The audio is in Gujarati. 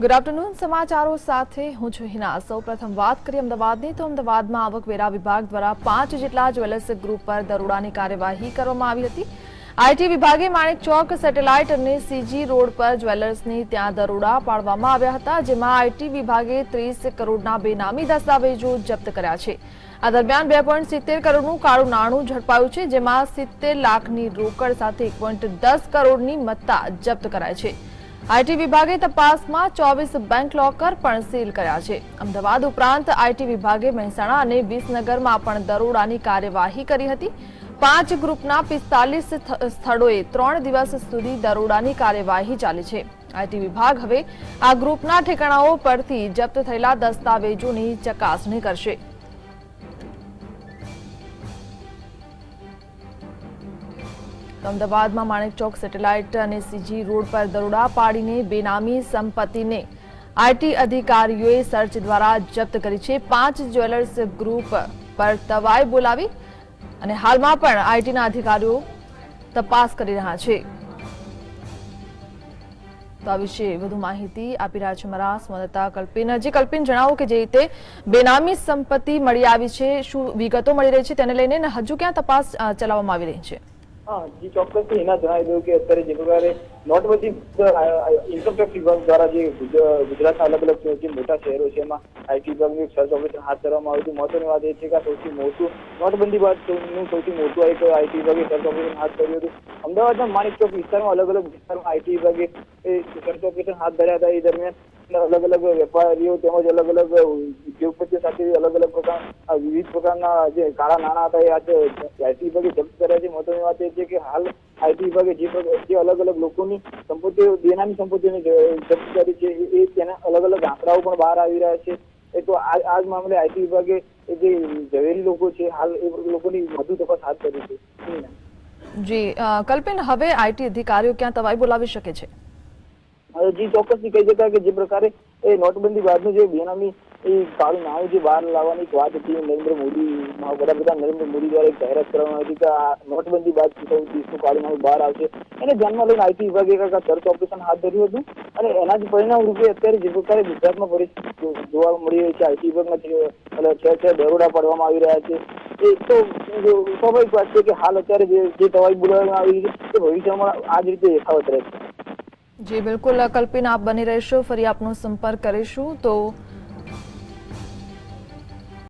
ગુડ આફ્ટરનૂન સમાચારો સાથે હું છું હિના। સૌપ્રથમ વાત કરીએ અમદાવાદની તો અમદાવાદમાં આવકવેરા વિભાગ દ્વારા 5 જેટલા જ્વેલર્સ ગ્રુપ પર દરોડાની કાર્યવાહી કરવામાં આવી હતી। આઈટી વિભાગે માણેક ચોક સેટેલાઇટ અને સીજી રોડ પર જ્વેલર્સની ત્યાં દરોડા પાડવામાં આવ્યા હતા, જેમાં આઈટી વિભાગે 30 કરોડના બેનામી દસ્તાવેજો જપ્ત કર્યા છે। આ દરમિયાન 2.70 કરોડનું કાળું નાણું ઝડપાયું છે, જેમાં 70 લાખની રોકડ સાથે 1.10 કરોડની મત્તા જપ્ત કરાઈ છે। આઈટી વિભાગે તપાસમાં 24 બેંક લોકર પણ સીલ કર્યા છે। અમદાવાદ ઉપરાંત આઈટી વિભાગે મહેસાણા અને વિસનગરમાં પણ દરોડાની કાર્યવાહી કરી હતી। 5 ગ્રુપના 45 સ્થળોએ 3 દિવસ સુધી દરોડાની કાર્યવાહી ચાલી છે। આઈટી વિભાગ હવે આ ગ્રુપના ઠેકાણાઓ પરથી જપ્ત થયેલા દસ્તાવેજોની ચકાસણી કરશે। અમદાવાદમાં માણેક ચોક સેટેલાઇટ અને સીજી રોડ પર દરોડા પાડીને બેનામી સંપત્તિને આઈટી અધિકારીઓએ સર્ચ દ્વારા જપ્ત કરી છે। 5 જ્વેલર્સ ગ્રુપ પર તવાઈ બોલાવી અને હાલમાં પણ આઈટીના અધિકારીઓ તપાસ કરી રહ્યા છે। તો આ વિશે વધુ માહિતી આપી રહ્યા છે મારા સંવાદદાતા કલ્પિન। કલ્પિન, જણાવો કે જે રીતે બેનામી સંપત્તિ મળી આવી છે, શું વિગતો મળી રહી છે તેને લઈને હજુ ક્યાં તપાસ ચલાવવામાં આવી રહી છે? हाँ जी, ચોક્કસ એના જણાવી દઉં કે અત્યારે જે પ્રકારે નોટબંધી ઇન્કમટેક્સ વિભાગ દ્વારા જે ગુજરાતના અલગ અલગ જે મોટા શહેરો છે એમાં આઈટી વિભાગનું સર્ચ ઓપરેશન હાથ ધરવામાં આવ્યું હતું। મહત્વની વાત એ છે કે આ સૌથી મોટું નોટબંધી બાદનું સૌથી મોટું એક આઈટી વિભાગે સર્ચ ઓપરેશન હાથ ધર્યું હતું। અમદાવાદના માણેક ચોક વિસ્તારમાં અલગ અલગ વિસ્તારમાં આઈટી વિભાગે સર્ચ ઓપરેશન હાથ ધર્યા હતા। એ દરમિયાન અલગ અલગ વેપારીઓ તેમજ અલગ અલગ ઉદ્યોગપતિઓ સાથે અલગ અલગ પ્રકારના વિવિધ પ્રકારના જે કાળા નાણાં હતા એ આજે આઈટી વિભાગે જપ્ત કર્યા છે। મહત્વની વાત એ છે કે હાલ આઈટી વિભાગે જે અલગ અલગ લોકોની સંપત્તિઓ બેનામી સંપત્તિઓની જપ્ત કરી છે એ તેના અલગ અલગ આંકડાઓ પણ બહાર આવી રહ્યા છે। તો આ જ મામલે આઈટી વિભાગે જે ઝવેરી લોકો છે હાલ એ લોકોની વધુ તપાસ હાથ કરી છે। જી કલ્પિન, હવે આઈટી અધિકારીઓ ક્યાં તવાઈ બોલાવી શકે છે? જી, ચોક્કસથી કહી શકાય કે જે પ્રકારે એ નોટબંધી બાદનું જે બેનામી એ કાળું નાણું જે બહાર લાવવાની એક વાત હતી, નરેન્દ્ર મોદી વડાપ્રધાન નરેન્દ્ર મોદી દ્વારા એક જાહેરાત કરવામાં આવી હતી કે આ નોટબંધી બાદ 30નું કાળું નાણું બહાર આવશે। એને ધ્યાનમાં લઈને આઈટી વિભાગે સર્ચ ઓપરેશન હાથ ધર્યું હતું અને એના જ પરિણામ રૂપે અત્યારે જે પ્રકારે ગુજરાતમાં પરિસ્થિતિ જોવા મળી રહી છે, આઈટી વિભાગમાં ઠેર દરોડા પાડવામાં આવી રહ્યા છે। એ તો સ્વાભાવિક વાત છે કે હાલ અત્યારે જે તવાઈ બોલાવવામાં આવી છે તે ભવિષ્યમાં આ જ રીતે યથાવત રહેશે। જી બિલકુલ કલ્પિન, આપ બની રહેશો, ફરી આપનો સંપર્ક કરીશું। તો